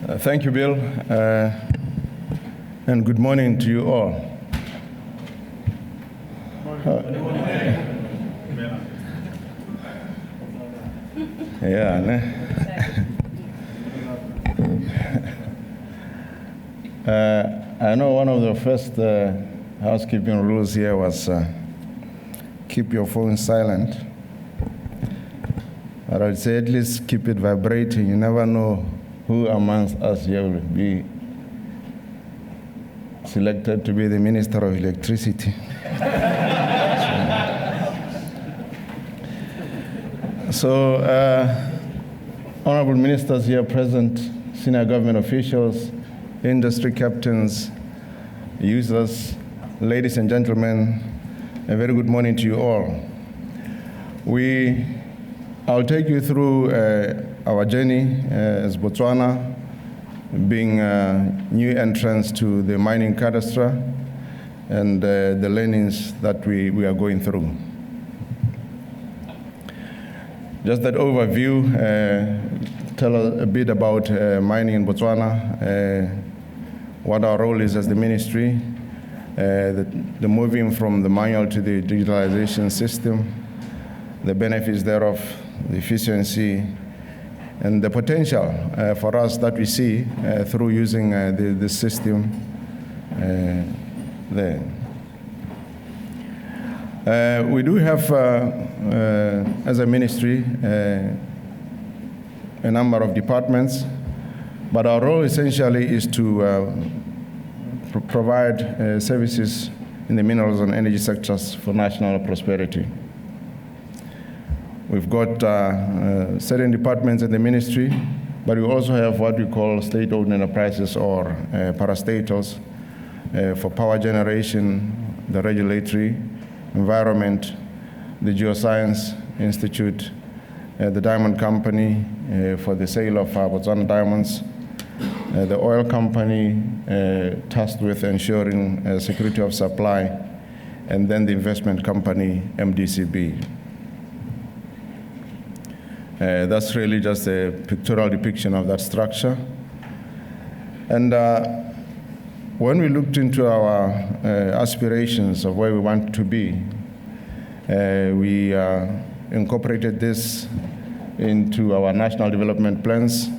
Thank you, Bill, and good morning to you all. I know one of the first housekeeping rules here was keep your phone silent. But I'd say at least keep it vibrating. You never know who amongst us here will be selected to be the Minister of Electricity. So, honorable ministers here present, senior government officials, industry captains, users, ladies and gentlemen, a very good morning to you all. I'll take you through our journey as Botswana, being new entrants to the mining cadastre and the learnings that we are going through. Just that overview, tell a bit about mining in Botswana, what our role is as the ministry, the moving from the manual to the digitalization system, the benefits thereof, the efficiency, and the potential for us that we see through using the system there. We do have, as a ministry, a number of departments, but our role essentially is to provide services in the minerals and energy sectors for national prosperity. We've got certain departments in the ministry, but we also have what we call state-owned enterprises or parastatals for power generation, the regulatory, environment, the Geoscience Institute, the Diamond Company for the sale of Botswana diamonds, the oil company tasked with ensuring security of supply, and then the investment company, MDCB. That's really just a pictorial depiction of that structure. And when we looked into our aspirations of where we want to be, we incorporated this into our national development plans,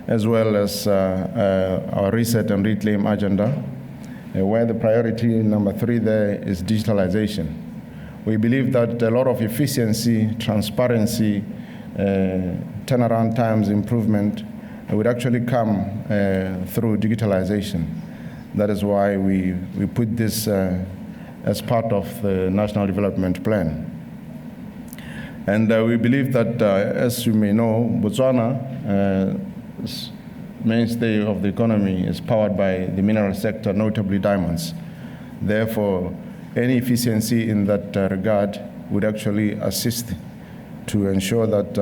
as well as our reset and reclaim agenda, where the priority number 3 there is digitalization. We believe that a lot of efficiency, transparency, turnaround times improvement would actually come through digitalization. That is why we put this as part of the National Development Plan. And we believe that, as you may know, Botswana's mainstay of the economy is powered by the mineral sector, notably diamonds. Therefore, any efficiency in that regard would actually assist to ensure that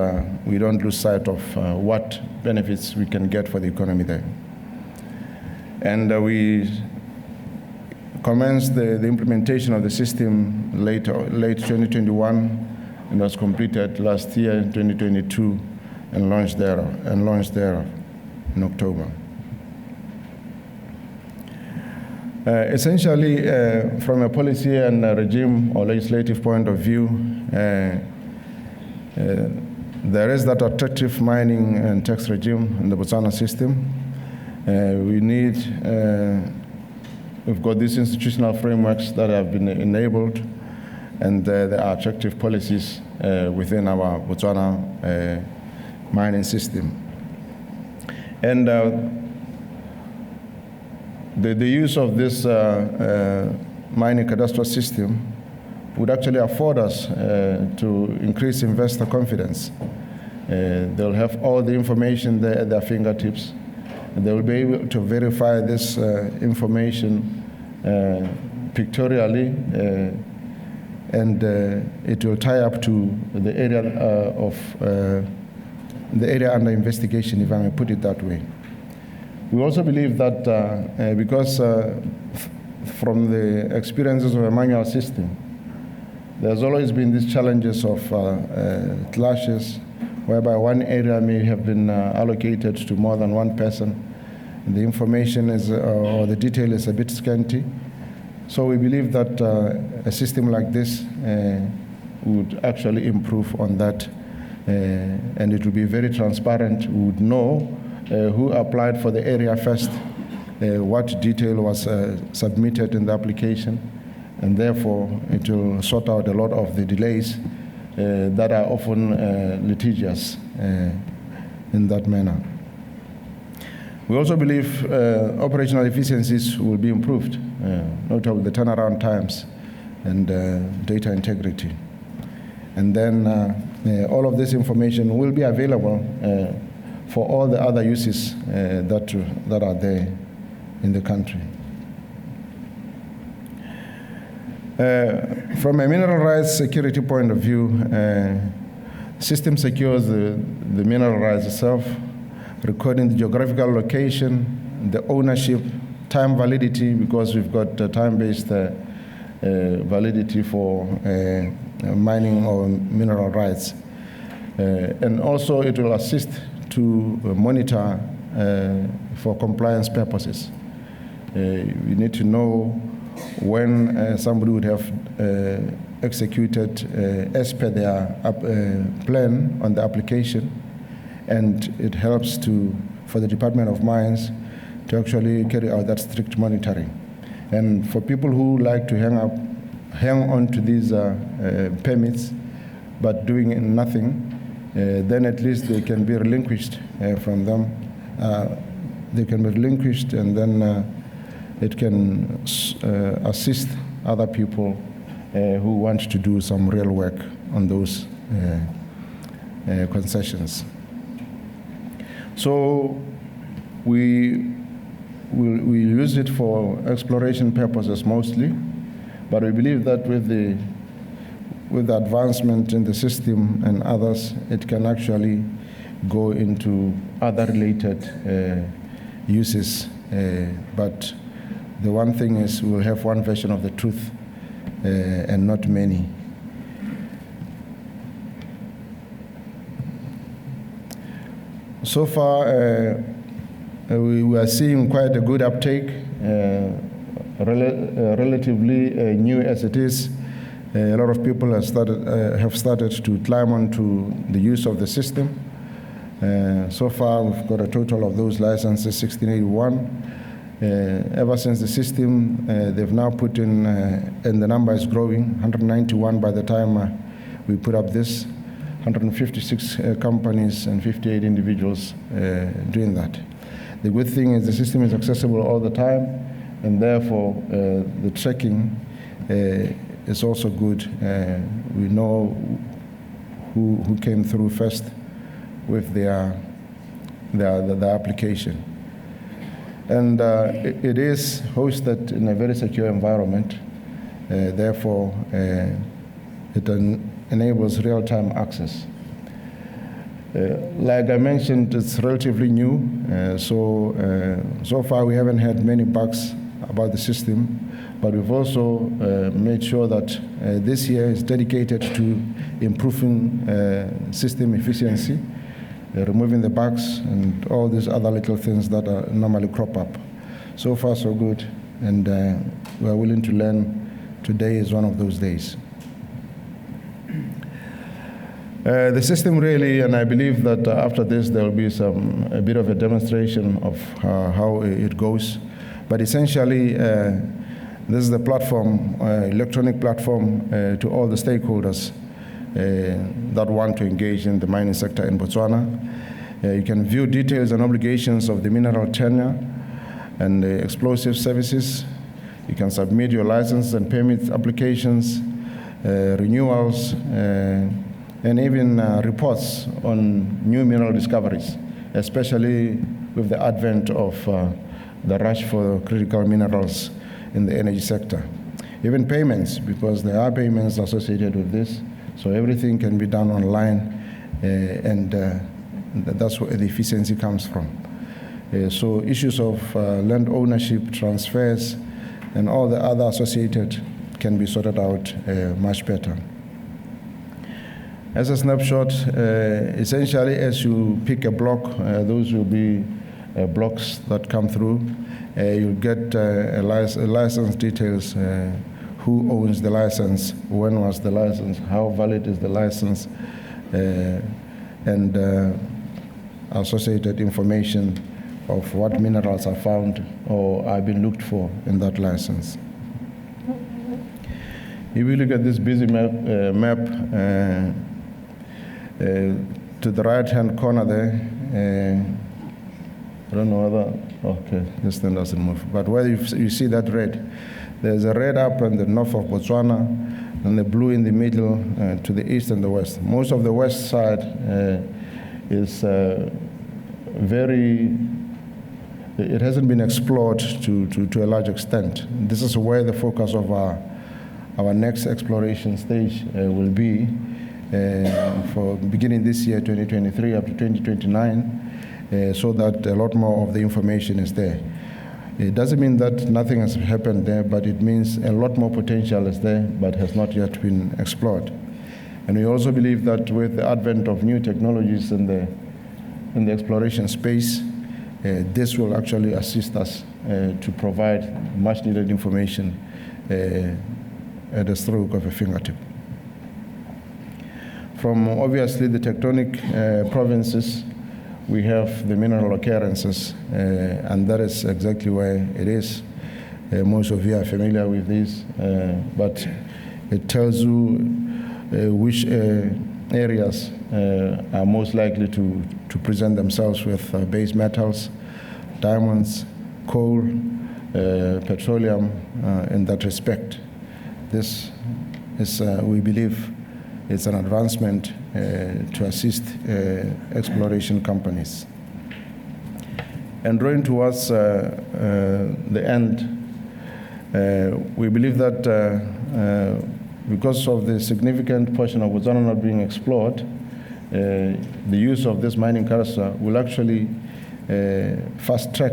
we don't lose sight of what benefits we can get for the economy there. And we commenced the implementation of the system late 2021, and was completed last year, 2022, and launched there in October. Essentially, from a policy and a regime or legislative point of view, there is that attractive mining and tax regime in the Botswana system. We've got these institutional frameworks that have been enabled, and there are attractive policies within our Botswana mining system. And the use of this mining cadastral system would actually afford us to increase investor confidence. They'll have all the information there at their fingertips. They will be able to verify this information pictorially, and it will tie up to the area under investigation, if I may put it that way. We also believe that because from the experiences of a manual system, there's always been these challenges of clashes, whereby one area may have been allocated to more than one person, the information is, or the detail is a bit scanty. So we believe that a system like this would actually improve on that, and it would be very transparent. We would know who applied for the area first, what detail was submitted in the application, and therefore it will sort out a lot of the delays that are often litigious in that manner. We also believe operational efficiencies will be improved, notably the turnaround times and data integrity. And then all of this information will be available for all the other uses that are there in the country. From a mineral rights security point of view, system secures the mineral rights itself, recording the geographical location, the ownership, time validity, because we've got time-based validity for mining or mineral rights. And also it will assist to monitor for compliance purposes. We need to know when somebody would have executed as per their plan on the application, and it helps for the Department of Mines to actually carry out that strict monitoring. And for people who like to hang on to these permits, but doing nothing, then at least they can be relinquished from them. They can be relinquished, and then it can assist other people who want to do some real work on those concessions. So we use it for exploration purposes mostly, but we believe that with the advancement in the system and others, it can actually go into other related uses. But the one thing is we'll have one version of the truth and not many. So far, we are seeing quite a good uptake, relatively new as it is. A lot of people have started to climb onto the use of the system. So far, we've got a total of those licenses, 1681. Ever since the system, they've now put in, and the number is growing, 191 by the time we put up this, 156 companies and 58 individuals doing that. The good thing is the system is accessible all the time, and therefore the tracking is also good. We know who came through first with their application. And it is hosted in a very secure environment. Therefore, it enables real-time access. Like I mentioned, it's relatively new. So far, we haven't had many bugs about the system. But we've also made sure that this year is dedicated to improving system efficiency, removing the bugs and all these other little things that normally crop up. So far, so good, and we're willing to learn. Today is one of those days. The system really, and I believe that after this there will be a bit of a demonstration of how it goes, but essentially this is the platform, electronic platform to all the stakeholders that want to engage in the mining sector in Botswana. You can view details and obligations of the mineral tenure and the explosive services. You can submit your license and permit applications, renewals, and even reports on new mineral discoveries, especially with the advent of the rush for critical minerals in the energy sector. Even payments, because there are payments associated with this, so everything can be done online, and that's where the efficiency comes from. So issues of land ownership, transfers, and all the other associated can be sorted out much better. As a snapshot, essentially as you pick a block, those will be blocks that come through. You'll get license details, who owns the license, when was the license, how valid is the license, and associated information of what minerals are found or are being looked for in that license. If you look at this busy map to the right-hand corner there, I don't know whether, okay, this thing doesn't move. But where you see that red, there's a red up in the north of Botswana, and the blue in the middle to the east and the west. Most of the west side is it hasn't been explored to a large extent. This is where the focus of our next exploration stage will be for beginning this year, 2023, up to 2029. So that a lot more of the information is there. It doesn't mean that nothing has happened there, but it means a lot more potential is there, but has not yet been explored. And we also believe that with the advent of new technologies in the exploration space, this will actually assist us to provide much needed information at the stroke of a fingertip. From obviously the tectonic provinces, we have the mineral occurrences, and that is exactly where it is. Most of you are familiar with this, but it tells you which areas are most likely to present themselves with base metals, diamonds, coal, petroleum, in that respect. This is, we believe, it's an advancement to assist exploration companies. And drawing towards the end, we believe that because of the significant portion of Botswana not being explored, the use of this mining cadastre will actually fast track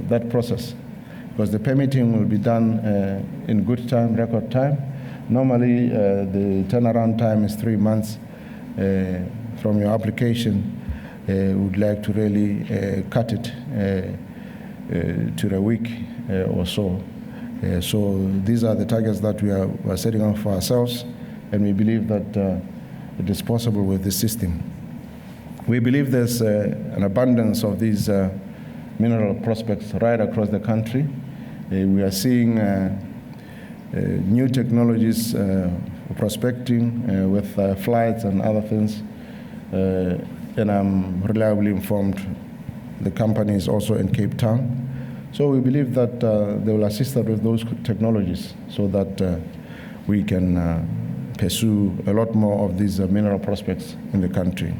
that process, because the permitting will be done in good time, record time. Normally, the turnaround time is 3 months from your application. We would like to really cut it to a week or so. So these are the targets that we are setting up for ourselves, and we believe that it is possible with this system. We believe there's an abundance of these mineral prospects right across the country. We are seeing new technologies for prospecting with flights and other things, and I'm reliably informed the company is also in Cape Town. So we believe that they will assist us with those technologies so that we can pursue a lot more of these mineral prospects in the country.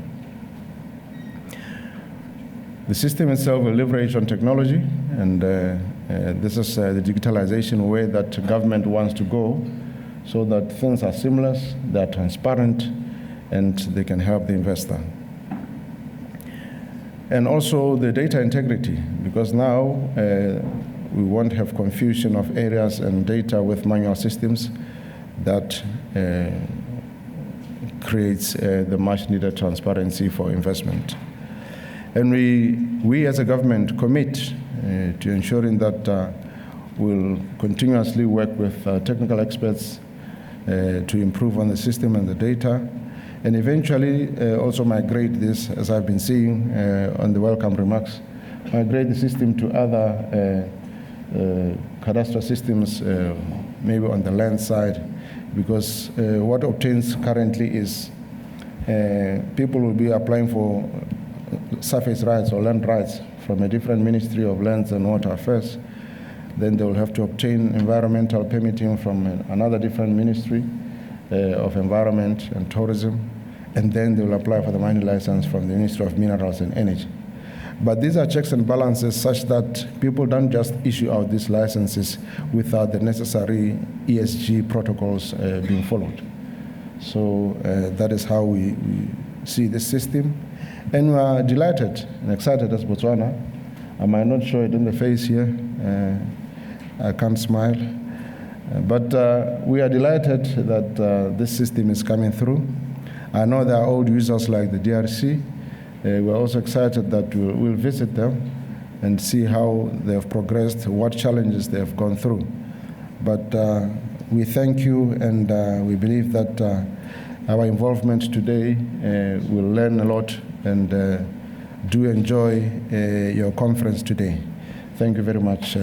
The system itself will leverage on technology, and this is the digitalization way that government wants to go, so that things are seamless, they're transparent, and they can help the investor. And also the data integrity, because now we won't have confusion of areas and data with manual systems that creates the much needed transparency for investment. And we as a government commit to ensuring that we'll continuously work with technical experts to improve on the system and the data, and eventually also migrate this, as I've been seeing on the welcome remarks, migrate the system to other cadastral systems, maybe on the land side, because what obtains currently is people will be applying for surface rights or land rights from a different Ministry of Lands and Water Affairs. Then they will have to obtain environmental permitting from another different Ministry of Environment and Tourism, and then they will apply for the mining license from the Ministry of Minerals and Energy. But these are checks and balances such that people don't just issue out these licenses without the necessary ESG protocols being followed. So that is how we see this system. And we are delighted and excited as Botswana. I might not show it in the face here. I can't smile. But we are delighted that this system is coming through. I know there are old users like the DRC. We're also excited that we'll visit them and see how they have progressed, what challenges they have gone through. But we thank you, and we believe that our involvement today will learn a lot, and do enjoy your conference today. Thank you very much.